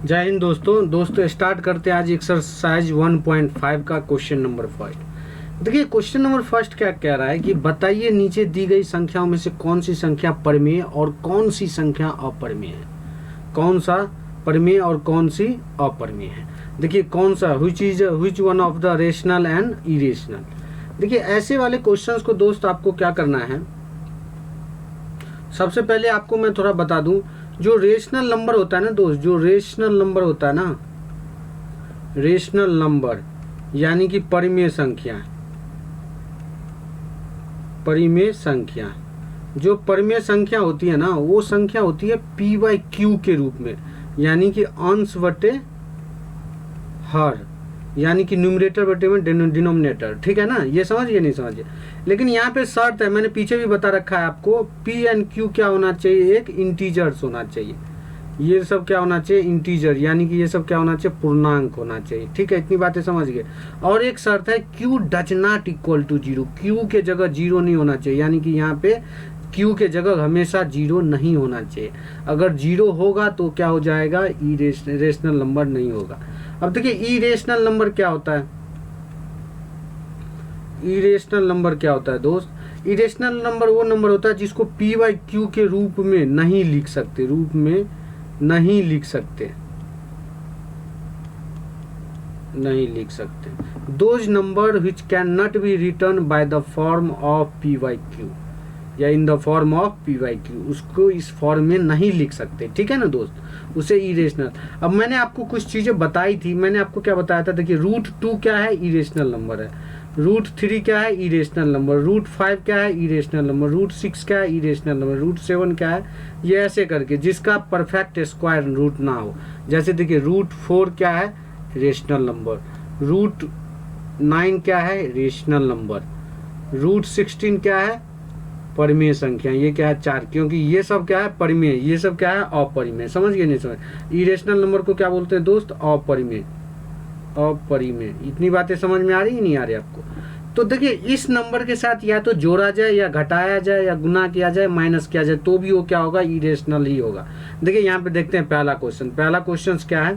जय हिंद दोस्तों स्टार्ट करते हैं आज एक्सरसाइज 1.5 का क्वेश्चन नंबर फर्स्ट। देखिए क्वेश्चन नंबर फर्स्ट क्या कह रहा है कि बताइए नीचे दी गई संख्याओं में से कौन सी संख्या परिमेय और कौन सी संख्या अपरिमेय है। कौन सा परिमेय और कौन सी अपरिमेय है। देखिए कौन सा which one of the rational and irrational. देखिए ऐसे वाले क्वेश्चंस को दोस्त आपको क्या करना है, सबसे पहले आपको मैं थोड़ा बता दूं, जो रेशनल नंबर होता है ना दोस्त, जो रेशनल नंबर होता है ना, रेशनल नंबर यानी कि परिमेय संख्या, परिमेय संख्या, जो परिमेय संख्या होती है ना वो संख्या होती है पी बाई क्यू के रूप में, यानी कि अंश बटे हर, यानी कि न्यूमरेटर बटे में डिनोमिनेटर। ठीक है ना, ये समझिए नहीं समझिए। लेकिन यहाँ पे शर्त है, मैंने पीछे भी बता रखा है आपको, पी एंड क्यू क्या होना चाहिए, एक इंटीजर्स होना चाहिए। ये सब क्या होना चाहिए, इंटीजर, यानी कि ये सब क्या होना चाहिए, पूर्णांक होना चाहिए। ठीक है, इतनी बातें समझ गए। और एक शर्त है Q does not equal to zero, Q के जगह जीरो नहीं होना चाहिए, यानी कि यहाँ पे क्यू के जगह हमेशा जीरो नहीं होना चाहिए। अगर जीरो होगा तो क्या हो जाएगा, रेशनल नंबर नहीं होगा। अब देखिए इरेशनल नंबर क्या होता है, इरेशनल नंबर क्या होता है दोस्त, इरेशनल नंबर वो नंबर होता है जिसको पी बाई क्यू के रूप में नहीं लिख सकते, रूप में नहीं लिख सकते, नहीं लिख सकते। Those number which can not be written by the form of p by q या in the form of p by q, उसको इस फॉर्म में नहीं लिख सकते। ठीक है ना दोस्त, उसे इरेशनल। अब मैंने आपको कुछ चीजें बताई थी, मैंने आपको क्या बताया था, देखिए √2 क्या है, इरेशनल नंबर है। √3 क्या है, इरेशनल नंबर। √5 क्या है, इरेशनल नंबर। √6 क्या है, इरेशनल नंबर। √7 क्या है, ये ऐसे करके जिसका परफेक्ट स्क्वायर रूट ना हो। जैसे देखिए √4 क्या है, रेशनल नंबर। √9 क्या है, रेशनल नंबर। √16 क्या है, परिमेय संख्या। ये क्या है, 4, क्योंकि ये सब क्या है, परिमेय, ये सब क्या है, अपरिमेय। समझ गए नहीं समझ। इरेशनल नंबर को क्या बोलते हैं दोस्त, अपरिमेय, अपरिमेय। इतनी बातें समझ में आ रही है नहीं आ रही आपको। तो देखिए इस नंबर के साथ या तो जोड़ा जाए या घटाया जाए या गुना किया जाए, माइनस किया जाए, तो भी वो क्या होगा, इरेशनल ही होगा। देखिए यहाँ पे देखते हैं पहला क्वेश्चन। पहला क्वेश्चन क्या है,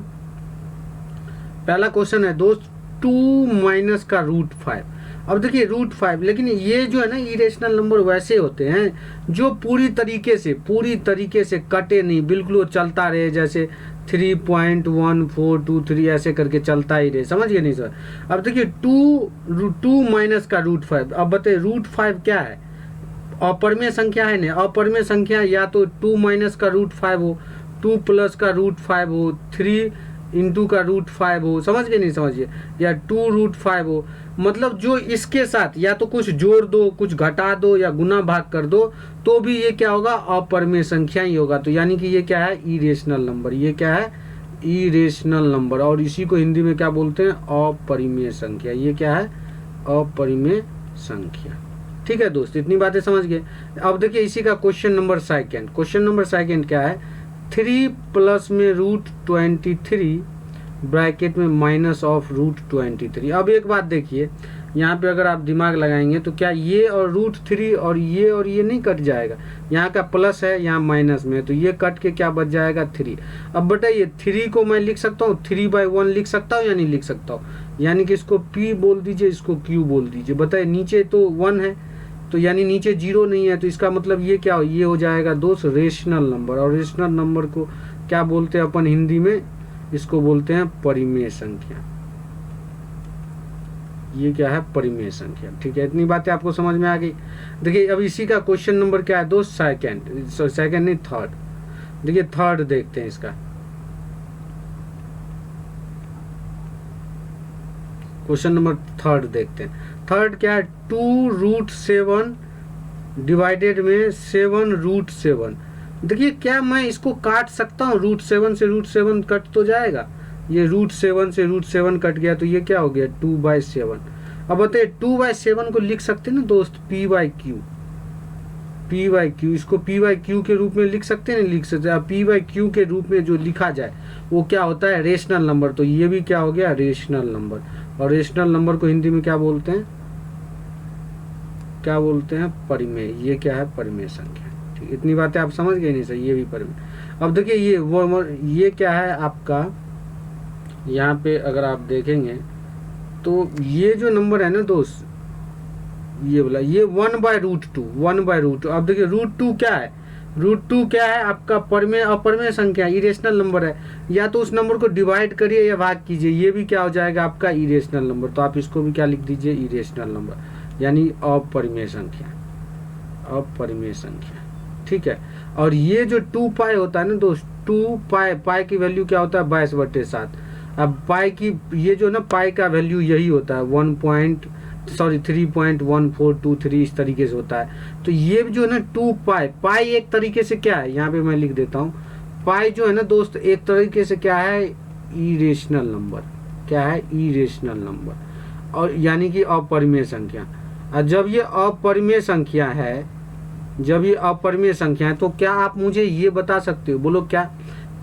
पहला क्वेश्चन है दोस्त 2 माइनस का √5। अब देखिए √5, लेकिन ये जो है ना इरेशनल नंबर वैसे होते हैं जो पूरी तरीके से कटे नहीं, बिल्कुल वो चलता रहे, जैसे 3.1423 ऐसे करके चलता ही रहे। समझ गए नहीं सर। अब देखिए 2 माइनस का √5। अब बताइए √5 क्या है, अपरिमेय संख्या है ना। अपरिमेय संख्या या तो 2 माइनस का √5 हो, 2 प्लस का √5 हो, 3 इंटू का √5 हो। समझ गए नहीं समझिए, या 2√5 हो। मतलब जो इसके साथ या तो कुछ जोड़ दो, कुछ घटा दो या गुना भाग कर दो, तो भी ये क्या होगा, अपरिमेय संख्या ही होगा। तो यानी कि ये क्या है, इरेशनल नंबर। ये क्या है, इरेशनल नंबर। और इसी को हिंदी में क्या बोलते हैं, अपरिमेय संख्या। ये क्या है, अपरिमेय संख्या। ठीक है दोस्त, इतनी बातें समझ गए। अब देखिए इसी का question number second. Question number second क्या है, 3 प्लस में √23 ब्रैकेट में माइनस ऑफ √23। अब एक बात देखिए, यहाँ पे अगर आप दिमाग लगाएंगे तो क्या ये और √3 और ये नहीं कट जाएगा। यहाँ का प्लस है, यहाँ माइनस में है, तो ये कट के क्या बच जाएगा, 3। अब बताइए 3 को मैं लिख सकता हूँ 3/1 लिख सकता हूँ या नहीं लिख सकता हूँ, यानी कि इसको P बोल दीजिए, इसको Q बोल दीजिए। बताइए नीचे तो 1 है, तो यानी नीचे 0 नहीं है, तो इसका मतलब ये क्या हो, ये हो जाएगा दोस्त रेशनल नंबर। और रेशनल नंबर को क्या बोलते हैं अपन हिंदी में, इसको बोलते हैं परिमेय संख्या। ये क्या है, परिमेय संख्या। ठीक है, इतनी बातें आपको समझ में आ गई। देखिए अब इसी का क्वेश्चन नंबर क्या है दोस्त, सेकंड नहीं थर्ड। देखिए थर्ड देखते हैं इसका क्वेश्चन नंबर थर्ड देखते हैं। थर्ड क्या है, 2√7 डिवाइडेड में 7√7। देखिए क्या मैं इसको काट सकता हूँ, √7 से √7 कट तो जाएगा। ये √7 से √7 कट गया, तो ये क्या हो गया, 2/7। अब बताइए 2/7 को लिख सकते हैं ना दोस्त, P by Q, P by Q. इसको P बाई क्यू के रूप में लिख सकते हैं, नहीं लिख सकते। अब P बाई क्यू के रूप में जो लिखा जाए वो क्या होता है, रेशनल नंबर। तो ये भी क्या हो गया, रेशनल नंबर। और रेशनल नंबर को हिंदी में क्या बोलते हैं, क्या बोलते हैं, परिमेय। ये क्या है, परिमेय संख्या। ठीक, इतनी बातें आप समझ गए नहीं सर, ये भी परिमेय। अब देखिए ये क्या है आपका, यहाँ पे अगर आप देखेंगे तो ये जो नंबर है ना दोस्त, ये बोला ये 1/√2, 1/√2। अब देखिए √2 क्या है, √2 क्या है आपका परमेय अपरमेय संख्या, इरेशनल नंबर है। या तो उस नंबर को डिवाइड करिए या भाग कीजिए, ये भी क्या हो जाएगा आपका इरेशनल नंबर। तो आप इसको भी क्या लिख दीजिए, इरेशनल नंबर, यानी अपरिमेय संख्या, अपरिमेय संख्या, ठीक है। और ये जो 2 पाई होता है ना दोस्त, 2 पाई, पाई की वैल्यू क्या होता है 22/7। अब पाई की ये जो ना पाई का वैल्यू यही होता है 3.1423 इस तरीके से होता है। तो ये जो है ना 2 पाई, पाई एक तरीके से क्या है, यहाँ पे मैं लिख देता हूँ, पाई जो है ना दोस्त एक तरीके से क्या है, इरेशनल नंबर, क्या है, इरेशनल नंबर, और यानी कि अपरिमेय संख्या। और जब ये अपरिमेय संख्या है, जब ये अपरिमेय संख्या है, तो क्या आप मुझे ये बता सकते हो, बोलो क्या,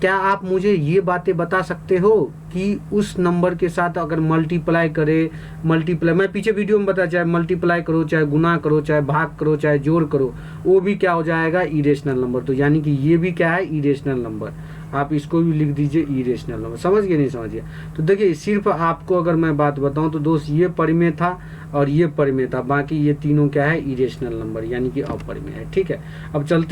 क्या आप मुझे ये बातें बता सकते हो कि उस नंबर के साथ अगर मल्टीप्लाई करे, मल्टीप्लाई मैं पीछे वीडियो में बताया, चाहे मल्टीप्लाई करो, चाहे गुना करो, चाहे भाग करो, चाहे जोड़ करो, वो भी क्या हो जाएगा, इरेशनल नंबर। तो यानी कि ये भी क्या है, इरेशनल नंबर। आप इसको भी लिख दीजिए इरेशनल नंबर। समझ गए नहीं समझिए। तो देखिए सिर्फ आपको अगर मैं बात बताऊं तो दोस्त ये परिमेय था और ये परिमेय था, बाकी ये तीनों क्या है, इरेशनल नंबर यानी कि अपरिमेय है। ठीक है, अब चलते